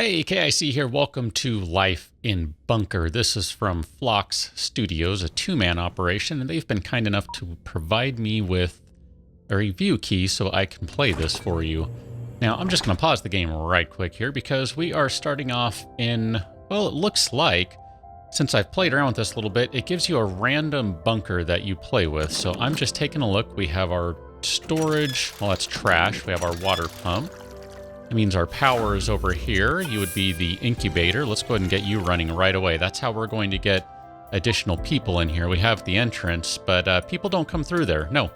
Hey, KIC here. Welcome to Life in Bunker. This is from Flox Studios, a two-man operation, and they've been kind enough to provide me with a review key so I can play this for you. Now, I'm just going to pause the game right quick here because we are starting off in, well, it looks like, since I've played around with this a little bit, it gives you a random bunker that you play with. So I'm just taking a look. We have our storage. Well, that's trash. We have our water pump. That means our power is over here. You would be the incubator. Let's go ahead and get you running right away. That's how we're going to get additional people in here. We have the entrance, but people don't come through there. No,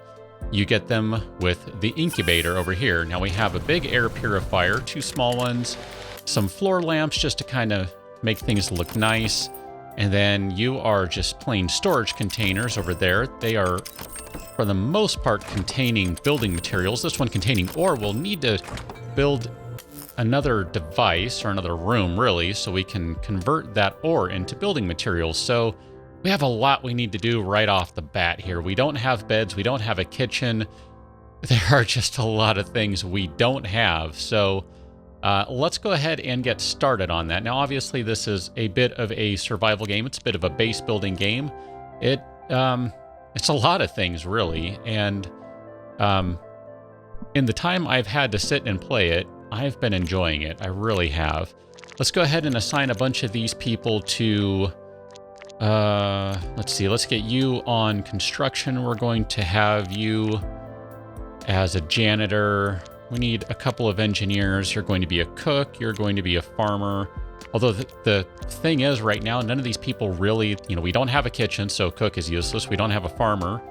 you get them with the incubator over here. Now we have a big air purifier, two small ones, some floor lamps just to kind of make things look nice. And then you are just plain storage containers over there. They are, for the most part, containing building materials. This one containing ore. We'll need to build another device or another room, really, so we can convert that ore into building materials. So we have a lot we need to do right off the bat here. We don't have beds. We don't have a kitchen. There are just a lot of things we don't have. So let's go ahead and get started on that. Now, obviously, this is a bit of a survival game. It's a bit of a base building game. It's a lot of things, really. And in the time I've had to sit and play it, I've been enjoying it. I really have. Let's go ahead and assign a bunch of these people to, let's see, let's get you on construction. We're going to have you as a janitor. We need a couple of engineers. You're going to be a cook. You're going to be a farmer. Although the thing is right now, none of these people really, we don't have a kitchen, so cook is useless. We don't have a farmer,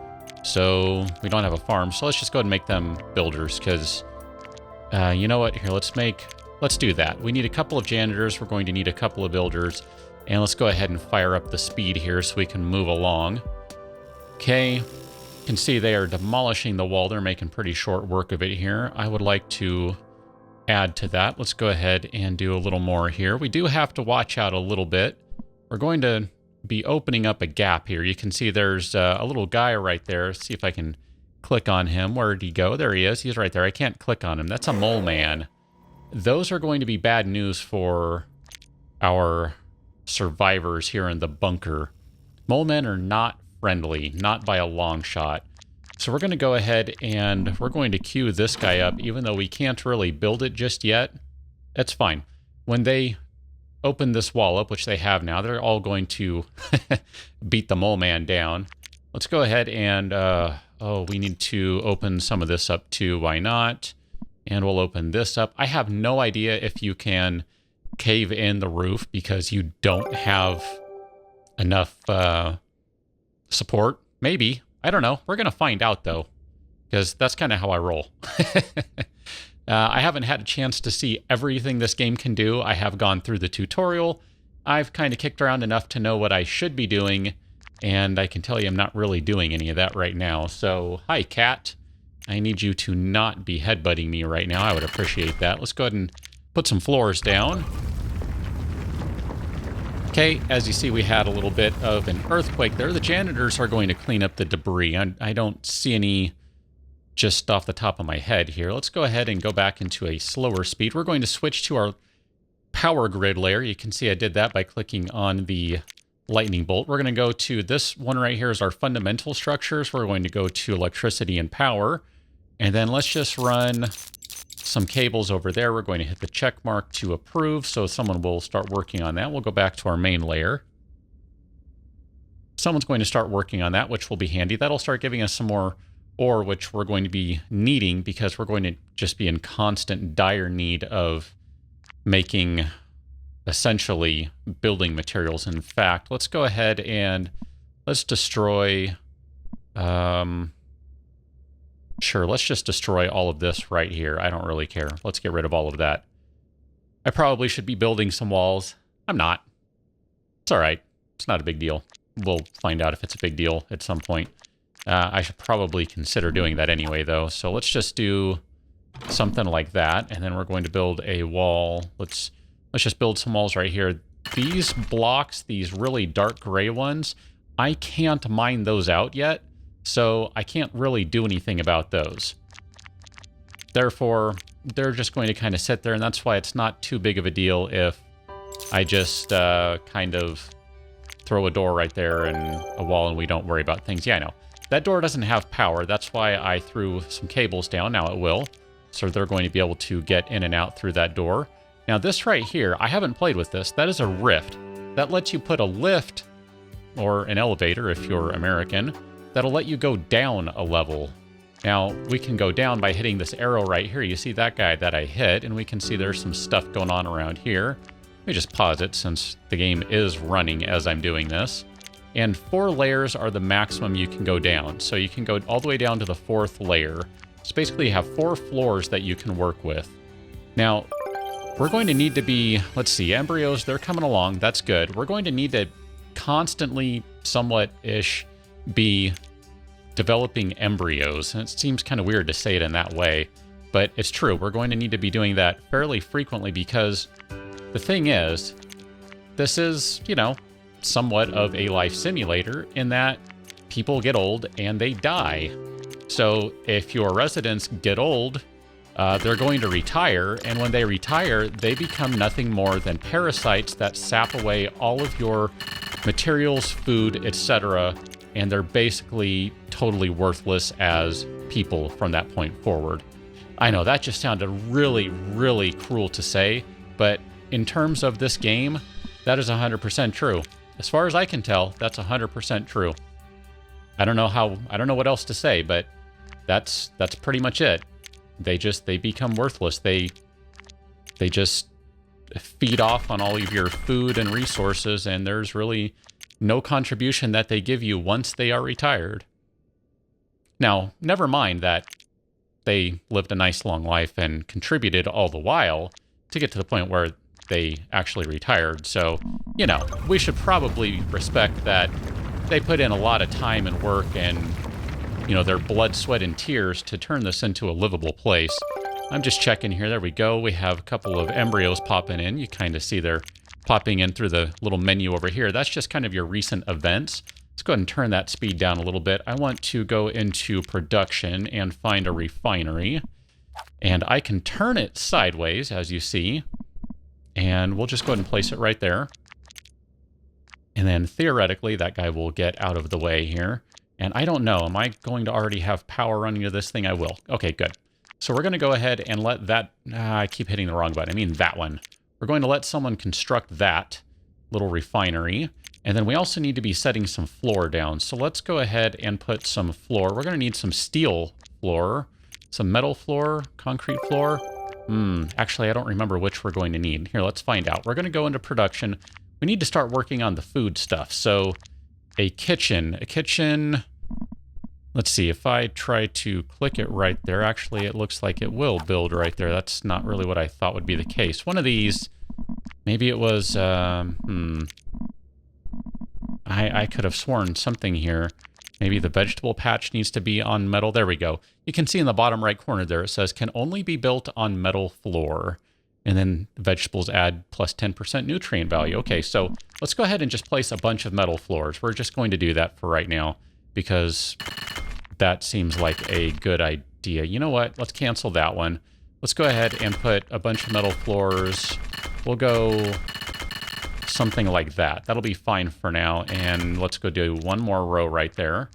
so we don't have a farm. So let's just go ahead and make them builders because, you know what? Here, let's do that. We need a couple of janitors. We're going to need a couple of builders. And let's go ahead and fire up the speed here so we can move along. Okay. You can see they are demolishing the wall. They're making pretty short work of it here. I would like to add to that. Let's go ahead and do a little more here. We do have to watch out a little bit. We're going to be opening up a gap here. You can see there's a little guy right there. Let's see if I can click on him. Where did he go? There he is. He's right there. I can't click on him. That's a mole man. Those are going to be bad news for our survivors here in the bunker. Mole men are not friendly, not by a long shot. So we're going to go ahead and we're going to queue this guy up, even though we can't really build it just yet. That's fine. When they open this wall up, which they have now, they're all going to beat the mole man down. Let's go ahead and, we need to open some of this up too. Why not? And we'll open this up. I have no idea if you can cave in the roof because you don't have enough support. Maybe. I don't know. We're going to find out, though, because that's kind of how I roll. I haven't had a chance to see everything this game can do. I have gone through the tutorial. I've kind of kicked around enough to know what I should be doing, and I can tell you I'm not really doing any of that right now. So, hi, cat. I need you to not be headbutting me right now. I would appreciate that. Let's go ahead and put some floors down. Okay, as you see, we had a little bit of an earthquake there. The janitors are going to clean up the debris. I don't see any just off the top of my head here. Let's go ahead and go back into a slower speed. We're going to switch to our power grid layer. You can see I did that by clicking on the lightning bolt. We're going to go to this one right here is our fundamental structures. We're going to go to electricity and power. And then let's just run some cables over there. We're going to hit the check mark to approve, so someone will start working on that. We'll go back to our main layer. Someone's going to start working on that, which will be handy. That'll start giving us some more ore, which we're going to be needing because we're going to just be in constant dire need of making essentially building materials. In fact, let's go ahead and let's destroy sure, let's just destroy all of this right here. I don't really care. Let's get rid of all of that. I probably should be building some walls. I'm not. It's all right. It's not a big deal. We'll find out if it's a big deal at some point. I should probably consider doing that anyway, though. So let's just do something like that, and then we're going to build a wall. Let's just build some walls right here. These blocks, these really dark gray ones, I can't mine those out yet. So I can't really do anything about those. Therefore, they're just going to kind of sit there, and that's why it's not too big of a deal if I just kind of throw a door right there and a wall and we don't worry about things. Yeah, I know. That door doesn't have power. That's why I threw some cables down. Now it will. So they're going to be able to get in and out through that door. Now this right here, I haven't played with this. That is a rift. That lets you put a lift, or an elevator if you're American, that'll let you go down a level. Now, we can go down by hitting this arrow right here. You see that guy that I hit, and we can see there's some stuff going on around here. Let me just pause it since the game is running as I'm doing this. And 4 layers are the maximum you can go down. So you can go all the way down to the 4th layer. So basically you have 4 floors that you can work with. Now, we're going to need to be, let's see, embryos, they're coming along. That's good. We're going to need to constantly, somewhat-ish, be developing embryos. And it seems kind of weird to say it in that way, but it's true. We're going to need to be doing that fairly frequently because the thing is, this is, you know, somewhat of a life simulator in that people get old and they die. So if your residents get old, they're going to retire, and when they retire, they become nothing more than parasites that sap away all of your materials, food, etc., and they're basically totally worthless as people from that point forward. I know that just sounded really, really cruel to say, but in terms of this game, that is 100% true. As far as I can tell, that's 100% true. I don't know what else to say, but that's pretty much it. They become worthless. They just feed off on all of your food and resources, and there's really no contribution that they give you once they are retired. Now, never mind that they lived a nice long life and contributed all the while to get to the point where they actually retired. So, you know, we should probably respect that they put in a lot of time and work and, you know, their blood, sweat, and tears to turn this into a livable place. I'm just checking here. There we go. We have a couple of embryos popping in. You kind of see they're popping in through the little menu over here. That's just kind of your recent events. Let's go ahead and turn that speed down a little bit. I want to go into production and find a refinery. And I can turn it sideways, as you see. And we'll just go ahead and place it right there. And then theoretically, that guy will get out of the way here. And I don't know, am I going to already have power running to this thing? I will. Okay, good. So we're going to go ahead and let that... I keep hitting the wrong button. I mean that one. We're going to let someone construct that little refinery. And then we also need to be setting some floor down. So let's go ahead and put some floor. We're going to need some steel floor, some metal floor, concrete floor. Actually, I don't remember which we're going to need. Here, let's find out. We're going to go into production. We need to start working on the food stuff. So a kitchen. Let's see, if I try to click it right there, actually it looks like it will build right there. That's not really what I thought would be the case. One of these, maybe it was, I could have sworn something here. Maybe the vegetable patch needs to be on metal. There we go. You can see in the bottom right corner there, it says, can only be built on metal floor. And then the vegetables add plus 10% nutrient value. Okay, so let's go ahead and just place a bunch of metal floors. We're just going to do that for right now because that seems like a good idea. You know what? Let's cancel that one. Let's go ahead and put a bunch of metal floors. We'll go something like that. That'll be fine for now. And let's go do one more row right there.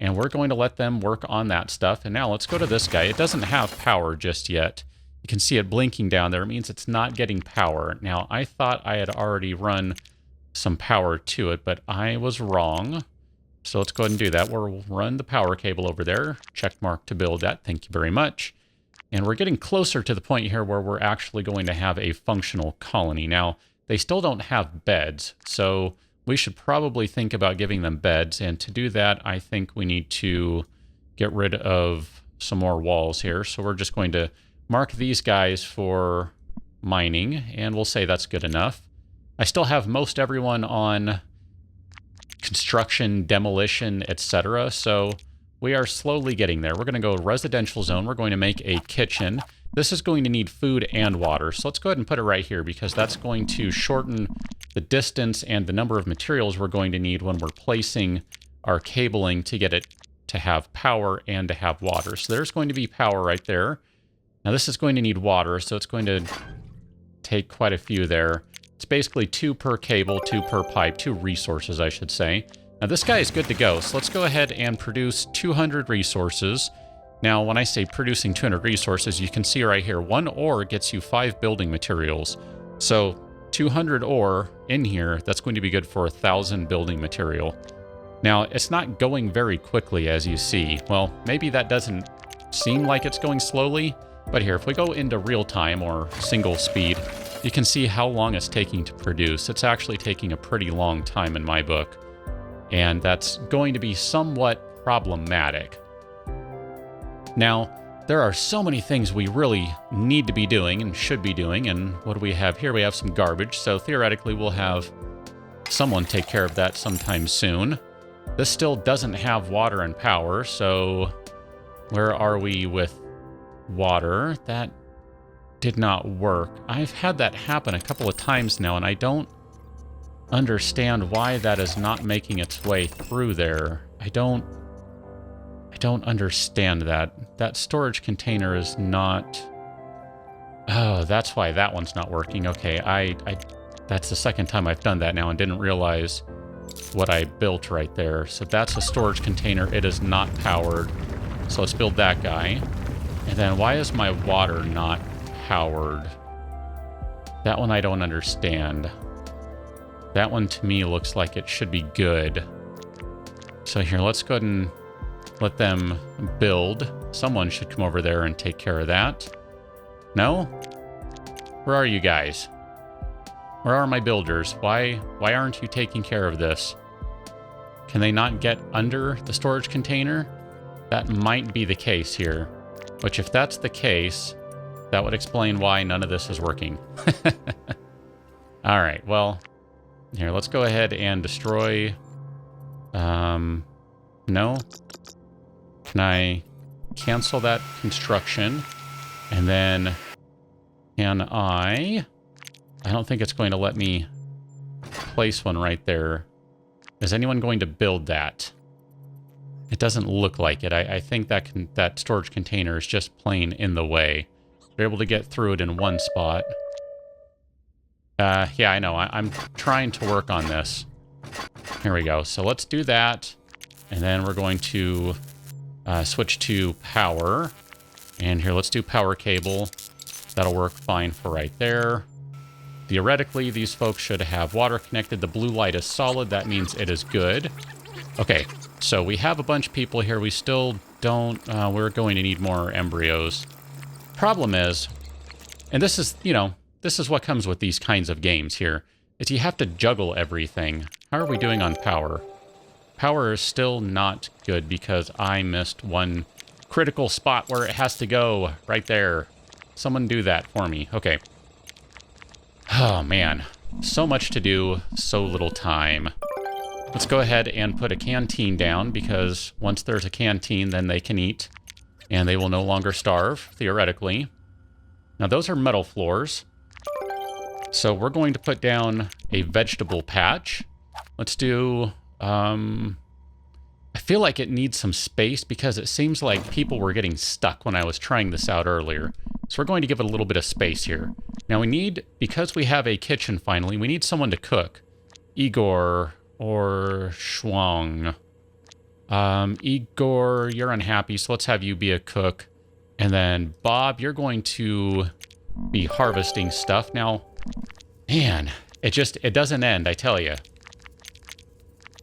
And we're going to let them work on that stuff. And now let's go to this guy. It doesn't have power just yet. You can see it blinking down there. It means it's not getting power. Now, I thought I had already run some power to it, but I was wrong. So let's go ahead and do that. We'll run the power cable over there. Check mark to build that. Thank you very much. And we're getting closer to the point here where we're actually going to have a functional colony. Now, they still don't have beds, so we should probably think about giving them beds. And to do that, I think we need to get rid of some more walls here. So we're just going to mark these guys for mining, and we'll say that's good enough. I still have most everyone on construction, demolition, etc. So we are slowly getting there. We're going to go residential zone. We're going to make a kitchen. This is going to need food and water. So let's go ahead and put it right here because that's going to shorten the distance and the number of materials we're going to need when we're placing our cabling to get it to have power and to have water. So there's going to be power right there. Now this is going to need water, so it's going to take quite a few there. It's basically 2 per cable, 2 per pipe, 2 resources, I should say. Now this guy is good to go, so let's go ahead and produce 200 resources. Now when I say producing 200 resources, you can see right here, 1 ore gets you 5 building materials. So 200 ore in here, that's going to be good for 1,000 building material. Now it's not going very quickly, as you see. Well, maybe that doesn't seem like it's going slowly, but here, if we go into real time or single speed, you can see how long it's taking to produce. It's actually taking a pretty long time in my book, and that's going to be somewhat problematic. Now, there are so many things we really need to be doing and should be doing, and what do we have here? We have some garbage, so theoretically we'll have someone take care of that sometime soon. This still doesn't have water and power, so where are we with water? That did not work. I've had that happen a couple of times now, and I don't understand why that is not making its way through there. I don't understand that. That storage container is not... Oh, that's why that one's not working. Okay, that's the second time I've done that now and didn't realize what I built right there. So that's a storage container. It is not powered. So let's build that guy. And then why is my water not powered? That one I don't understand. That one to me looks like it should be good. So here, let's go ahead and let them build. Someone should come over there and take care of that. No? Where are you guys? Where are my builders? Why aren't you taking care of this? Can they not get under the storage container? That might be the case here. Which, if that's the case, that would explain why none of this is working. All right, well, here, let's go ahead and destroy... no? Can I cancel that construction? And then, can I don't think it's going to let me place one right there. Is anyone going to build that? It doesn't look like it. I think that storage container is just plain in the way. We're able to get through it in one spot. Yeah, I know. I'm trying to work on this. Here we go. So let's do that. And then we're going to switch to power. And here, let's do power cable. That'll work fine for right there. Theoretically, these folks should have water connected. The blue light is solid. That means it is good. Okay, so we have a bunch of people here. We still don't... we're going to need more embryos. Problem is, and this is, you know, this is what comes with these kinds of games here, is you have to juggle everything. How are we doing on power? Power is still not good because I missed one critical spot where it has to go. Right there. Someone do that for me. Okay. Oh, man. So much to do, so little time. Let's go ahead and put a canteen down, because once there's a canteen, then they can eat, and they will no longer starve, theoretically. Now, those are metal floors. So we're going to put down a vegetable patch. Let's do... I feel like it needs some space, because it seems like people were getting stuck when I was trying this out earlier. So we're going to give it a little bit of space here. Now we need, because we have a kitchen finally, we need someone to cook. Igor or Shuang. Igor, you're unhappy, so let's have you be a cook. And then Bob, you're going to be harvesting stuff. Now, man, it doesn't end, I tell you.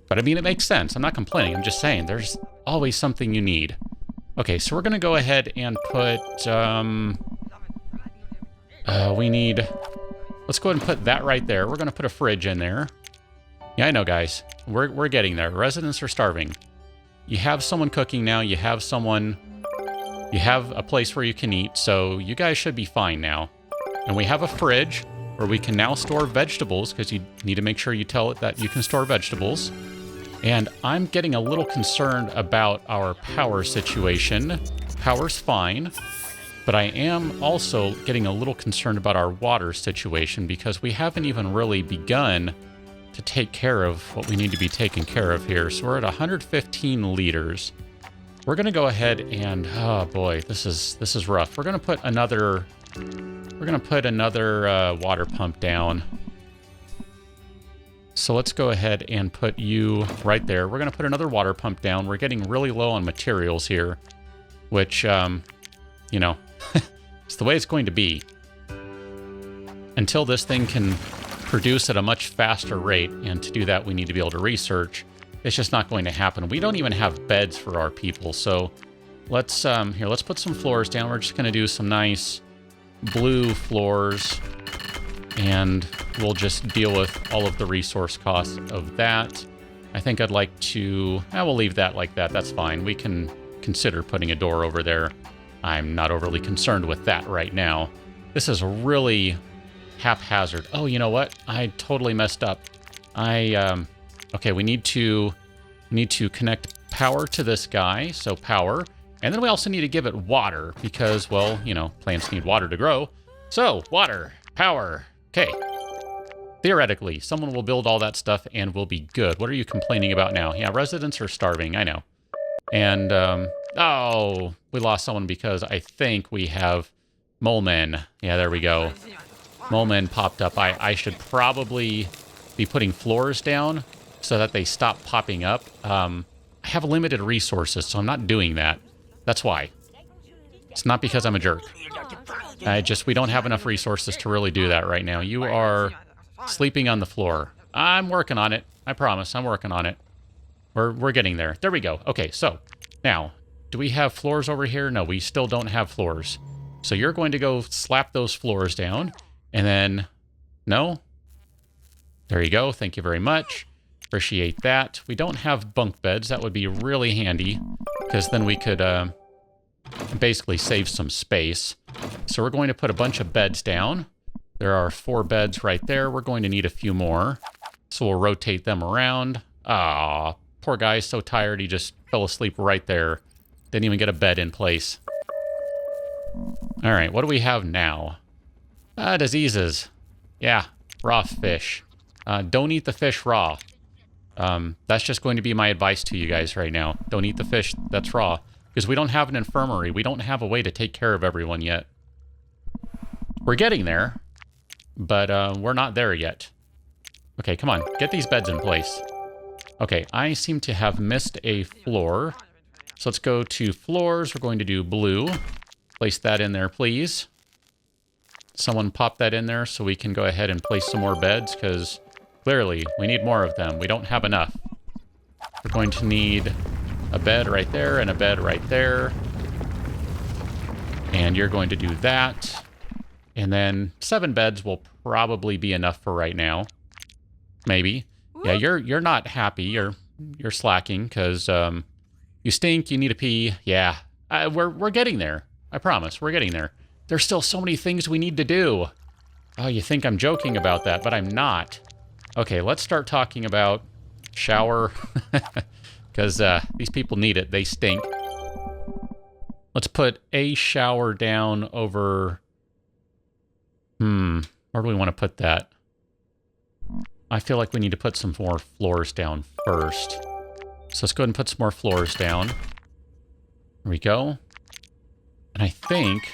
But I mean, it makes sense. I'm not complaining. I'm just saying there's always something you need. Okay, so we're going to go ahead and put, we need, let's go ahead and put that right there. We're going to put a fridge in there. Yeah, I know, guys. We're getting there. Residents are starving. You have someone cooking now. You have a place where you can eat. So you guys should be fine now. And we have a fridge where we can now store vegetables, because you need to make sure you tell it that you can store vegetables. And I'm getting a little concerned about our power situation. Power's fine, but I am also getting a little concerned about our water situation, because we haven't even really begun to take care of what we need to be taken care of here. So we're at 115 liters. we're going to go ahead and, oh boy, this is rough. We're going to put another water pump down. So let's go ahead and put you right there. We're going to put another water pump down. We're getting really low on materials here, which, you know, it's the way it's going to be. Until this thing can produce at a much faster rate, and to do that, we need to be able to research. It's just not going to happen. We don't even have beds for our people, so let's, let's put some floors down. We're just going to do some nice blue floors, and we'll just deal with all of the resource costs of that. I think I'd like to... we'll leave that like that. That's fine. We can consider putting a door over there. I'm not overly concerned with that right now. This is really haphazard. Oh, you know what? I totally messed up. Okay, we need to connect power to this guy, so power. And then we also need to give it water because, well, you know, plants need water to grow. So, water, power. Okay. Theoretically, someone will build all that stuff and we'll be good. What are you complaining about now? Yeah, residents are starving, I know. And, oh, we lost someone because I think we have mole men. Yeah, there we go. Mole men popped up. I should probably be putting floors down so that they stop popping up. I have limited resources, so I'm not doing that. That's why. It's not because I'm a jerk. We don't have enough resources to really do that right now. You are sleeping on the floor. I'm working on it. I promise, I'm working on it. We're getting there. There we go. Okay, so now, do we have floors over here? No, we still don't have floors. So you're going to go slap those floors down, and then, no? There you go. Thank you very much. Appreciate that. We don't have bunk beds. That would be really handy, because then we could basically save some space. So we're going to put a bunch of beds down. There are 4 beds right there. We're going to need a few more. So we'll rotate them around. Ah, poor guy's so tired he just fell asleep right there. Didn't even get a bed in place. All right, what do we have now? Diseases. Yeah, raw fish. Don't eat the fish raw. That's just going to be my advice to you guys right now. Don't eat the fish that's raw. Because we don't have an infirmary. We don't have a way to take care of everyone yet. We're getting there, but we're not there yet. Okay, come on. Get these beds in place. Okay, I seem to have missed a floor. So let's go to floors. We're going to do blue. Place that in there, please. Someone pop that in there so we can go ahead and place some more beds, because clearly we need more of them. We don't have enough. We're going to need a bed right there and a bed right there. And you're going to do that. And then 7 beds will probably be enough for right now. Maybe. Yeah, you're not happy. You're slacking because you stink. You need a pee. Yeah, we're getting there. I promise, we're getting there. There's still so many things we need to do. Oh, you think I'm joking about that, but I'm not. Okay, let's start talking about shower. Because these people need it. They stink. Let's put a shower down over... where do we want to put that? I feel like we need to put some more floors down first. So let's go ahead and put some more floors down. There we go. And I think...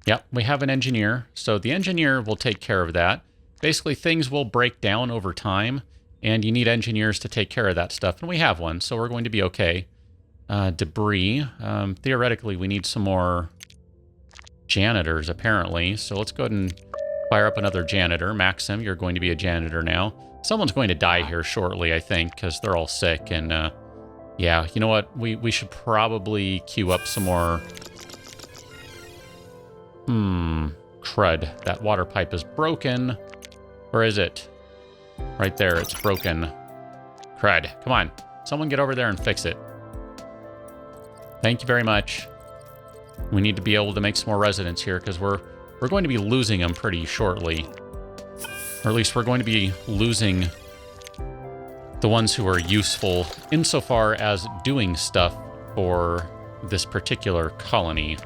Yep, we have an engineer. So the engineer will take care of that. Basically, things will break down over time, and you need engineers to take care of that stuff. And we have one, so we're going to be okay. Debris. Theoretically, we need some more janitors, apparently. So let's go ahead and fire up another janitor. Maxim, you're going to be a janitor now. Someone's going to die here shortly, I think, because they're all sick. And, yeah, you know what? We should probably queue up some more... crud. That water pipe is broken. Where is it? Right there, it's broken. Crud. Come on. Someone get over there and fix it. Thank you very much. We need to be able to make some more residents here, because we're going to be losing them pretty shortly. Or at least we're going to be losing the ones who are useful insofar as doing stuff for this particular colony.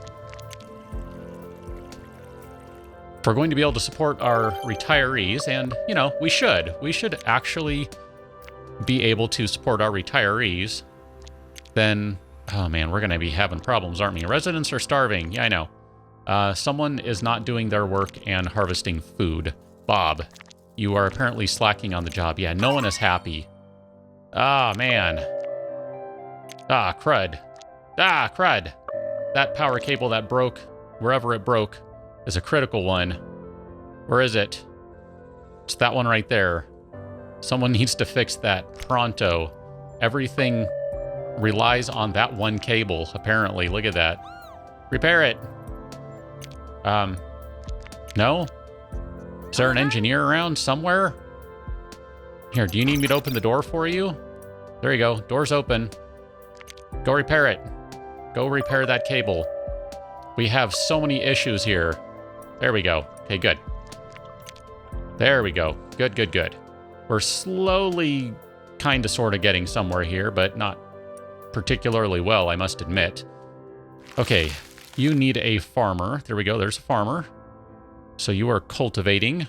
If we're going to be able to support our retirees, and, you know, we should actually be able to support our retirees, then Oh man, we're going to be having problems, aren't we? Residents are starving. Yeah, I know. Someone is not doing their work and harvesting food. Bob, you are apparently slacking on the job. Yeah, no one is happy. Ah, man. Ah, crud. Ah, crud. That power cable that broke, wherever it broke, is a critical one. Where is it? It's that one right there. Someone needs to fix that pronto. Everything relies on that one cable, apparently. Look at that. Repair it. No? Is there an engineer around somewhere? Here, do you need me to open the door for you? There you go. Door's open. Go repair it. Go repair that cable. We have so many issues here. There we go. Okay, good. There we go. Good, good, good. We're slowly kind of sort of getting somewhere here, but not particularly well, I must admit. Okay, you need a farmer. There we go. There's a farmer. So you are cultivating.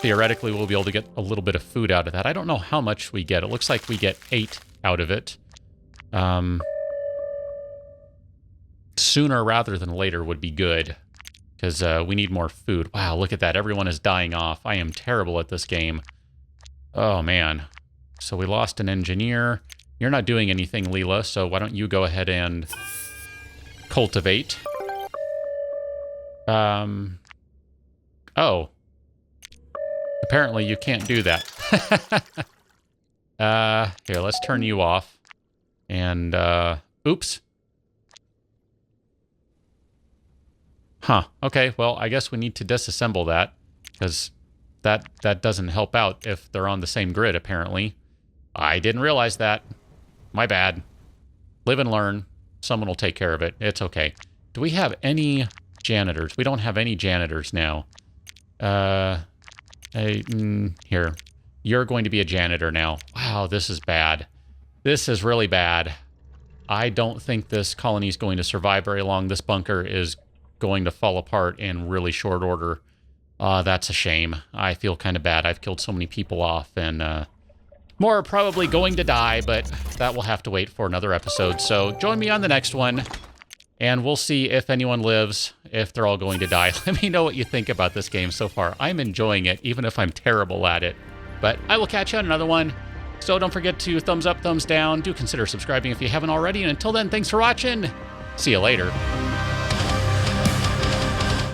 Theoretically, we'll be able to get a little bit of food out of that. I don't know how much we get. It looks like we get 8 out of it. Sooner rather than later would be good, because we need more food. Wow, look at that. Everyone is dying off. I am terrible at this game. Oh, man. So we lost an engineer. You're not doing anything, Leela, so why don't you go ahead and cultivate. Oh. Apparently you can't do that. Here, let's turn you off. And, oops. Huh. Okay, well, I guess we need to disassemble that, because that doesn't help out if they're on the same grid, apparently. I didn't realize that. My bad. Live and learn. Someone will take care of it. It's okay. Do we have any janitors? We don't have any janitors now. Here. You're going to be a janitor now. Wow, this is bad. This is really bad. I don't think this colony is going to survive very long. This bunker is going to fall apart in really short order. That's a shame. I feel kind of bad. I've killed so many people off, and more are probably going to die, but that will have to wait for another episode. So join me on the next one, and we'll see if anyone lives, if they're all going to die. Let me know what you think about this game so far. I'm enjoying it, even if I'm terrible at it. But I will catch you on another one. So don't forget to thumbs up, thumbs down. Do consider subscribing if you haven't already. And until then, thanks for watching. See you later.